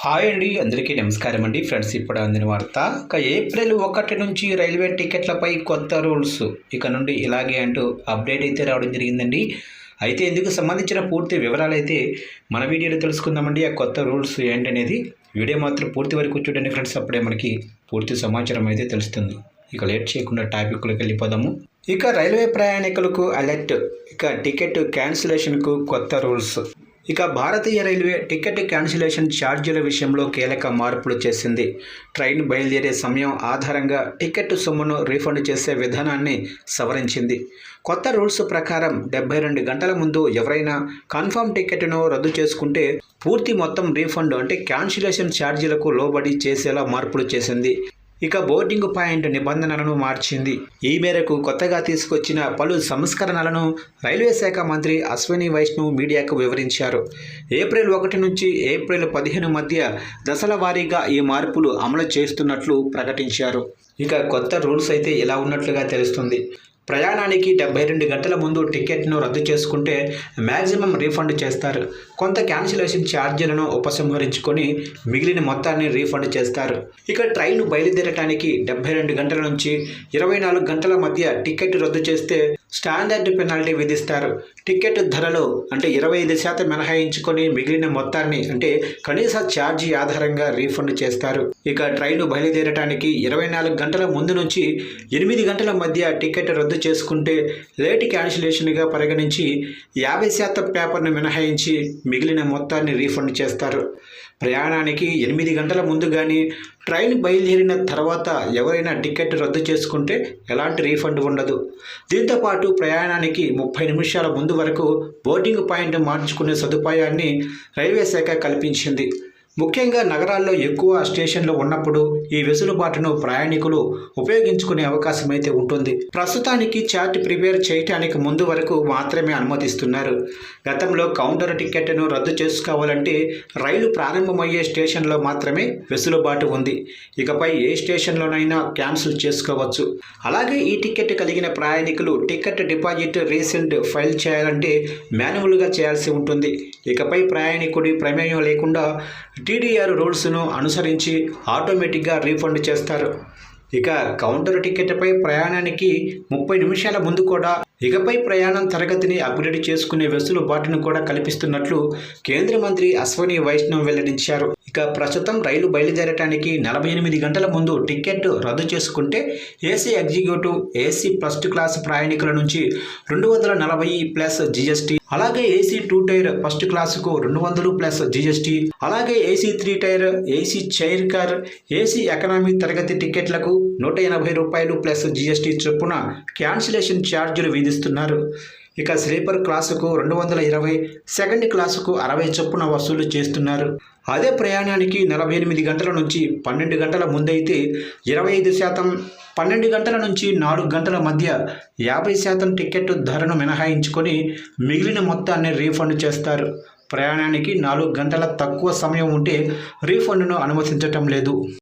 Hi అండి, అందరికీ నమస్కారం అండి. ఫ్రెండ్స్, ఇప్పుడు అందిన వార్త. ఏప్రిల్ 1 నుంచి రైల్వే టికెట్లపై కొత్త రూల్స్ ఇక నుండి ఇలాగే అంటూ అప్డేట్ అయితే రావడం జరిగిందండి. అయితే ఇందుకు సంబంధించిన పూర్తి వివరాలు అయితే మన వీడియోలో తెలుసుకుందామండి. ఆ కొత్త రూల్స్ ఏంటనేది వీడియో మాత్రం పూర్తి వరకు చూడండి ఫ్రెండ్స్, అప్పుడే మనకి పూర్తి సమాచారం అయితే తెలుస్తుంది. ఇక లేట్ చేయకుండా టాపిక్లోకి వెళ్ళిపోదాము. ఇక రైల్వే ప్రయాణికులకు అలర్ట్. ఇక టికెట్ క్యాన్సిలేషన్కు కొత్త రూల్స్. ఇక భారతీయ రైల్వే టికెట్ క్యాన్సిలేషన్ ఛార్జీల విషయంలో కీలక మార్పులు చేసింది. ట్రైన్ బయలుదేరే సమయం ఆధారంగా టికెట్ సొమ్మును రీఫండ్ చేసే విధానాన్ని సవరించింది. కొత్త రూల్స్ ప్రకారం 72 గంటల ముందు ఎవరైనా కన్ఫర్మ్ టికెట్ను రద్దు చేసుకుంటే పూర్తి మొత్తం రీఫండ్ అంటే క్యాన్సిలేషన్ ఛార్జీలకు లోబడి చేసేలా మార్పులు చేసింది. ఇక బోర్డింగ్ పాయింట్ నిబంధనలను మార్చింది. ఈ మేరకు కొత్తగా తీసుకొచ్చిన పలు సంస్కరణలను రైల్వే శాఖ మంత్రి అశ్విని వైష్ణవ్ మీడియాకు వివరించారు. ఏప్రిల్ 1 నుంచి ఏప్రిల్ 15 మధ్య దశల వారీగా ఈ మార్పులు అమలు చేస్తున్నట్లు ప్రకటించారు. ఇక కొత్త రూల్స్ అయితే ఇలా ఉన్నట్లుగా తెలుస్తుంది. ప్రయాణానికి 72 గంటల ముందు టికెట్ను రద్దు చేసుకుంటే మ్యాక్సిమం రీఫండ్ చేస్తారు. కొంత క్యాన్సిలేషన్ ఛార్జీలను ఉపసంహరించుకొని మిగిలిన మొత్తాన్ని రీఫండ్ చేస్తారు. ఇక ట్రైన్ బయలుదేరటానికి 72 గంటల నుంచి 24 గంటల మధ్య టికెట్ రద్దు చేస్తే స్టాండర్డ్ పెనాల్టీ విధిస్తారు. టికెట్ ధరలో అంటే 25% మినహాయించుకొని మిగిలిన మొత్తాన్ని అంటే కనీస ఛార్జీ ఆధారంగా రీఫండ్ చేస్తారు. ఇక ట్రైన్ బయలుదేరటానికి 24 గంటల ముందు నుంచి 8 గంటల మధ్య టికెట్ రద్దు చేసుకుంటే లేట్ క్యాన్సిలేషన్గా పరిగణించి 50% పేపర్ను మినహాయించి మిగిలిన మొత్తాన్ని రీఫండ్ చేస్తారు. ప్రయాణానికి 8 గంటల ముందు కానీ ట్రైన్ బయలుదేరిన తర్వాత ఎవరైనా టికెట్ రద్దు చేసుకుంటే ఎలాంటి రీఫండ్ ఉండదు. దీంతోపాటు ప్రయాణానికి 30 నిమిషాల ముందు వరకు బోర్డింగ్ పాయింట్ మార్చుకునే సదుపాయాన్ని రైల్వే శాఖ కల్పించింది. ముఖ్యంగా నగరాల్లో ఎక్కువ స్టేషన్లు ఉన్నప్పుడు ఈ వెసులుబాటును ప్రయాణికులు ఉపయోగించుకునే అవకాశం అయితే ఉంటుంది. ప్రస్తుతానికి చార్ట్ ప్రిపేర్ చేయడానికి ముందు వరకు మాత్రమే అనుమతిస్తున్నారు. గతంలో కౌంటర్ టికెట్ను రద్దు చేసుకోవాలంటే రైలు ప్రారంభమయ్యే స్టేషన్లో మాత్రమే వెసులుబాటు ఉంది. ఇకపై ఏ స్టేషన్లోనైనా క్యాన్సిల్ చేసుకోవచ్చు. అలాగే ఈ టికెట్ కలిగిన ప్రయాణికులు టికెట్ డిపాజిట్ రీసెంట్ ఫైల్ చేయాలంటే మాన్యువల్గా చేయాల్సి ఉంటుంది. ఇకపై ప్రయాణికుడి ప్రమేయం లేకుండా టీడీఆర్ రూల్స్ను అనుసరించి ఆటోమేటిక్గా రీఫండ్ చేస్తారు. ఇక కౌంటర్ టికెట్పై ప్రయాణానికి 30 నిమిషాల ముందు కూడా ఇకపై ప్రయాణం తరగతిని అప్గ్రేడ్ చేసుకునే వెసులుబాటును కూడా కల్పిస్తున్నట్లు కేంద్ర మంత్రి అశ్విని వైష్ణవ్ వెల్లడించారు. ఇక ప్రస్తుతం రైలు బయలుదేరటానికి 48 గంటల ముందు టికెట్ రద్దు చేసుకుంటే AC executive, AC first class ప్రయాణికుల నుంచి 240 ప్లస్ జీఎస్టీ, అలాగే ఏసీ 2 టైర్ ఫస్ట్ క్లాసుకు 200 ప్లస్ జీఎస్టీ, అలాగే AC 3 tier, AC chair car, AC economy తరగతి టికెట్లకు 180 రూపాయలు ప్లస్ జీఎస్టీ చొప్పున క్యాన్సిలేషన్ ఛార్జీలు విధిస్తున్నారు. ఇక స్లీపర్ క్లాసుకు 220, సెకండ్ క్లాసుకు 60 చొప్పున వసూలు చేస్తున్నారు. అదే ప్రయాణానికి 48 గంటల నుంచి 12 గంటల ముందైతే 25%, 12 గంటల నుంచి 4 గంటల మధ్య 50% టికెట్ ధరను మినహాయించుకొని మిగిలిన మొత్తాన్ని రీఫండ్ చేస్తారు. ప్రయాణానికి 4 గంటల తక్కువ సమయం ఉంటే రీఫండ్ను అనుమతించటం లేదు.